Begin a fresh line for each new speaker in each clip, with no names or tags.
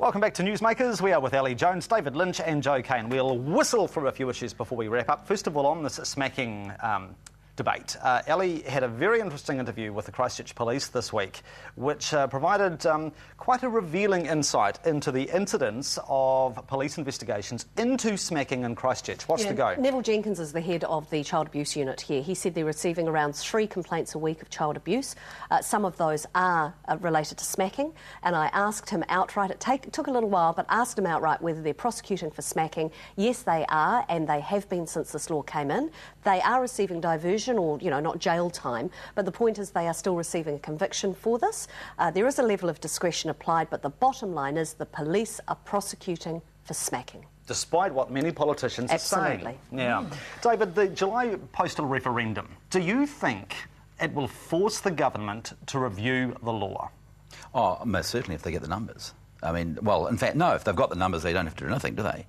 Welcome back to Newsmakers. We are with Ellie Jones, David Lynch and Joe Kane. We'll whistle through a few issues before we wrap up. First of all, on this smacking debate, Ellie had a very interesting interview with the Christchurch Police this week, which provided quite a revealing insight into the incidence of police investigations into smacking in Christchurch. Watch the go.
Neville Jenkins is the head of the child abuse unit here. He said they're receiving around 3 complaints a week of child abuse. Some of those are related to smacking, and I asked him outright, it took a little while, but asked him outright whether they're prosecuting for smacking. Yes, they are, and they have been since this law came in. They are receiving diversion or, not jail time, but the point is they are still receiving a conviction for this. There is a level of discretion applied, but the bottom line is the police are prosecuting for smacking.
Despite what many politicians are saying.
Absolutely.
Yeah. David, the July postal referendum, do you think it will force the government to review the law?
Oh, most certainly if they get the numbers. I mean, well, in fact, no, if they've got the numbers, they don't have to do anything, do they?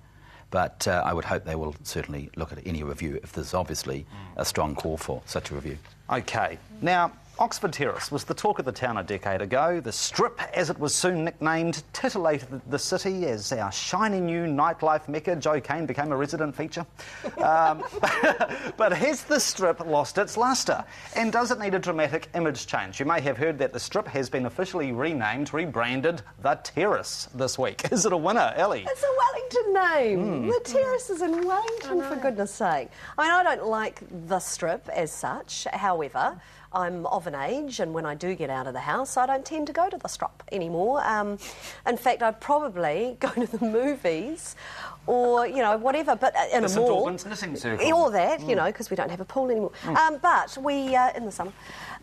But I would hope they will certainly look at any review if there's obviously a strong call for such a review. OK. Now, Oxford Terrace was the talk of the town a decade ago. The Strip, as it was soon nicknamed, titillated the city as our shiny new nightlife mecca. Joe Kane became a resident feature. But has the Strip lost its lustre? And does it need a dramatic image change? You may have heard that the Strip has been officially rebranded The Terrace this week. Is it a winner, Ellie?
It's a Wellington name. The Terrace is in Wellington, for goodness sake. I mean, I don't like the Strip as such. However, I'm of an age, and when I do get out of the house, I don't tend to go to the Strip anymore. In fact, I'd probably go to the movies or, whatever, but in a
St.
mall.
Albans Knitting Circle.
Or that, because we don't have a pool anymore. But we, in the summer,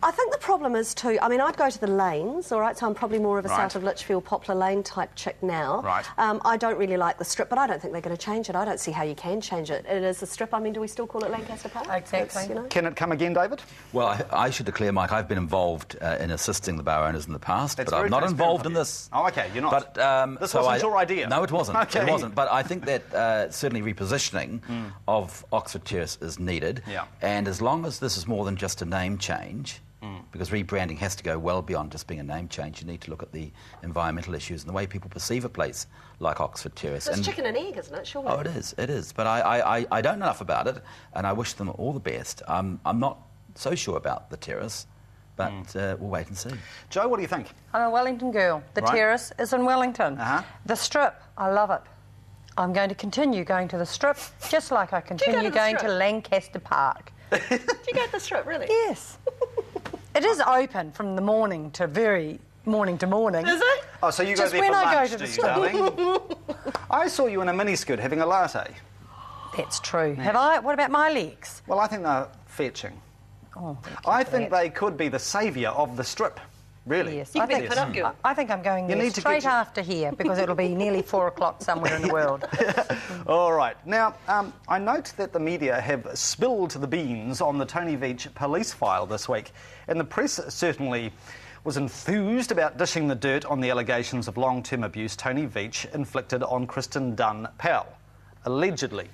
I think the problem is too, I'd go to the lanes, all right, so I'm probably more of a South of Lichfield, Poplar Lane type chick now.
Right.
I don't really like the Strip, but I don't think they're going to change it. I don't see how you can change it. It is the Strip. Do we still call it Lancaster Park?
Exactly.
Can it come again, David?
Well, I should declare, Mike, I've been involved in assisting the bar owners in the past, but I'm not involved in this.
Oh, OK, you're not.
But,
this wasn't your idea?
No, it wasn't.
Okay.
It wasn't. But I think that certainly repositioning of Oxford Terrace is needed.
Yeah.
And as long as this is more than just a name change, because rebranding has to go well beyond just being a name change. You need to look at the environmental issues and the way people perceive a place like Oxford Terrace.
It's chicken and egg, isn't it? Surely.
Oh, it is. But I don't know enough about it, and I wish them all the best. I'm not so sure about the Terrace, but we'll wait and see.
Joe, what do you think?
I'm a Wellington girl. The Terrace is in Wellington. The Strip, I love it. I'm going to continue going to the Strip, just like I continue going to Lancaster Park.
Do you go to the Strip, really?
Yes. It is open from the morning to morning. Is it?
Oh, so you
just
go there
when
for
I
lunch,
go to
do
the
you,
Strip.
darling? I saw you in a miniskirt having a latte.
That's true. Have I? What about my legs?
Well, I think they're fetching.
Oh,
I think they could be the saviour of the Strip. Really?
Yes.
You can put up, girl.
I think I'm going there straight after here because it'll be nearly 4 o'clock somewhere in the world.
All right. Now, I note that the media have spilled the beans on the Tony Veitch police file this week, and the press certainly was enthused about dishing the dirt on the allegations of long-term abuse Tony Veitch inflicted on Kristen Dunn-Powell, allegedly.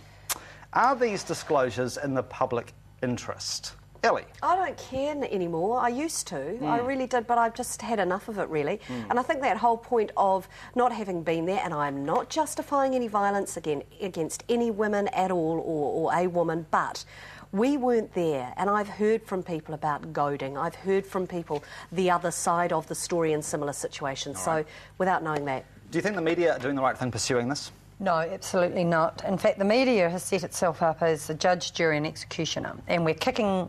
Are these disclosures in the public interest? Ellie?
I don't care anymore. I used to. I really did, but I've just had enough of it, really. And I think that whole point of not having been there, and I'm not justifying any violence against any women at all or a woman, but we weren't there, and I've heard from people about goading. I've heard from people the other side of the story in similar situations. So, without knowing that...
Do you think the media are doing the right thing pursuing this?
No, absolutely not. In fact, the media has set itself up as a judge, jury and executioner, and we're kicking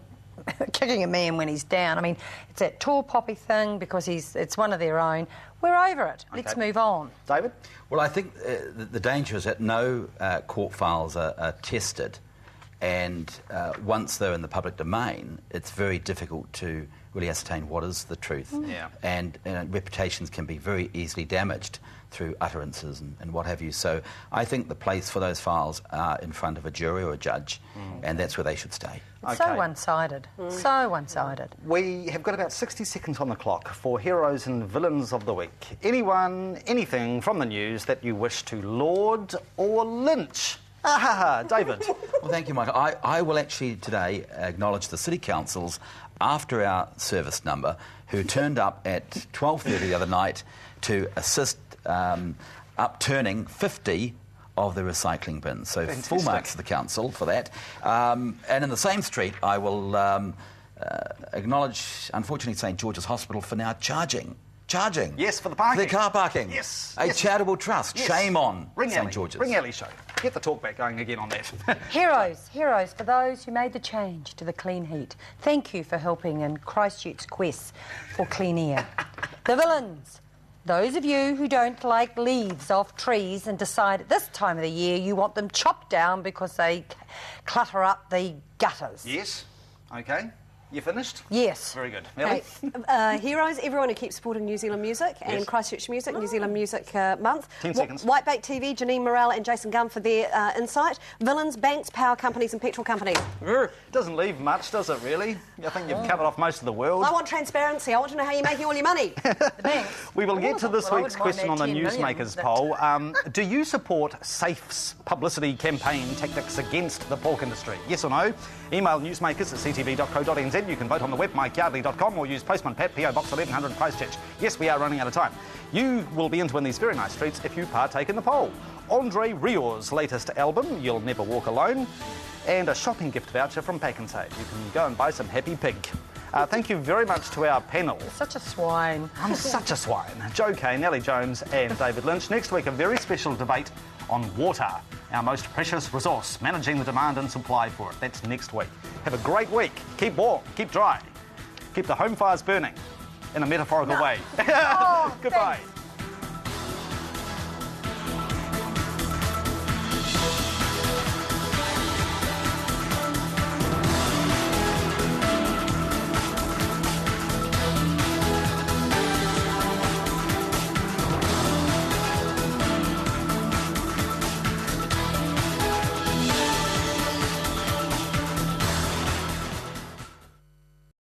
a man when he's down. It's that tall poppy thing because it's one of their own. We're over it.
Okay.
Let's move on.
David?
Well, I think the danger is that no court files are tested, and once they're in the public domain, it's very difficult to really ascertain what is the truth.
Yeah.
And reputations can be very easily damaged through utterances and what have you. So I think the place for those files are in front of a jury or a judge, and that's where they should stay.
It's so one-sided. So one-sided.
We have got about 60 seconds on the clock for Heroes and Villains of the Week. Anyone, anything from the news that you wish to laud or lynch? David.
Well, thank you, Michael. I will actually today acknowledge the City Council's after our service number who turned up at 12:30 the other night to assist upturning 50 of the recycling bins. So
Fantastic.
full marks to the council for that. And in the same street, I will acknowledge, unfortunately, St George's Hospital for now charging.
Yes, for the parking.
The car parking.
Yes.
A charitable trust.
Yes.
Shame on
Ring
St
Alley.
George's.
Ring Alley show. Get the talk back going again on that.
Heroes for those who made the change to the clean heat. Thank you for helping in Christchurch's quest for clean air. The villains, those of you who don't like leaves off trees and decide at this time of the year you want them chopped down because they clutter up the gutters.
Yes. Okay. You finished?
Yes.
Very good. Melly?
Okay. Heroes, everyone who keeps supporting New Zealand music and
Yes.
Christchurch Music, New Zealand Music Month.
10 seconds.
Whitebait TV, Janine Morrell and Jason Gunn for their insight. Villains, banks, power companies and petrol companies.
Doesn't leave much, does it, really? I think you've covered off most of the world.
I want transparency. I want to know how you're making all your money.
The banks.
We will get to this
Well, I
week's
wouldn't
question on
mind
the
that 10 million
Newsmakers
that-
poll. Do you support SAFE's publicity campaign tactics against the pork industry? Yes or no? Email newsmakers@ctv.co.nz. You can vote on the web, mykeyardley.com, or use Postman Pat, PO Box 1100 Christchurch. Yes, we are running out of time. You will be in to win these very nice treats if you partake in the poll. Andre Rior's latest album, You'll Never Walk Alone, and a shopping gift voucher from Pack and Save. You can go and buy some Happy Pig. Thank you very much to our panel.
Such a swine.
I'm such a swine. Joe Kane, Nellie Jones and David Lynch. Next week, a very special debate on water, our most precious resource, managing the demand and supply for it. That's next week. Have a great week. Keep warm, keep dry, keep the home fires burning in a metaphorical way.
Oh,
Goodbye.
thanks.